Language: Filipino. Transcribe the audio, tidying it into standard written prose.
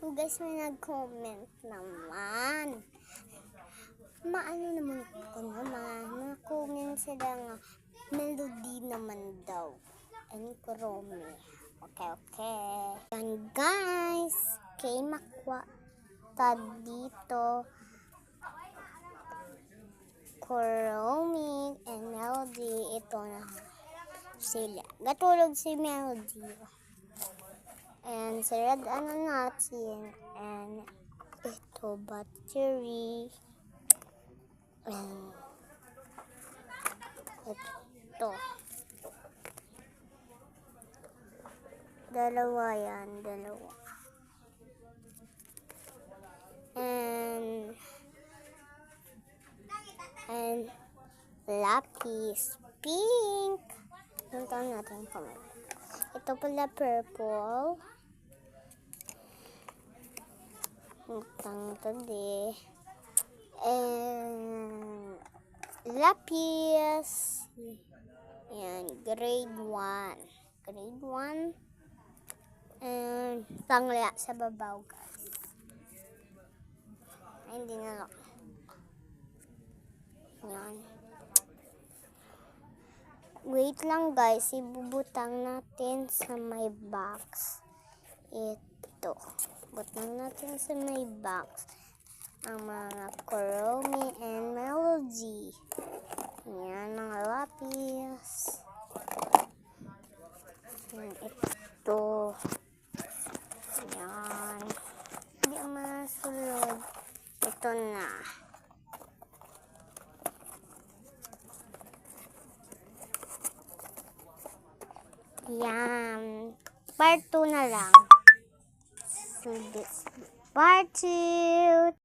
So guys, may nag-comment naman. Maano naman ko naman. Nag-comment sila nga, melody naman daw. And Kuromi. Okay. Yan guys. Kay Makwa. Dito. Kuromi and Melody. Ito na sila. Gatulog si Melody. And si Red natin. And ito battery. And ito. Dalawa yan. Dalawa. And lapis pink. Puntahan natin comment. Ito pala purple. Puntahan tadi. And lapis. Yan, grade 1. Grade 1. And tangla sa babaw guys. Ay, hindi na lang. Yan. Wait lang guys, ibubutang natin sa may box. Ito. Butang natin sa may box ang mga Kuromi and Melody. Yan, mga lapis. Yan, ito. Yan. Hindi ang masulod. Ito na. Yan. Part 2 na lang. So this part 2.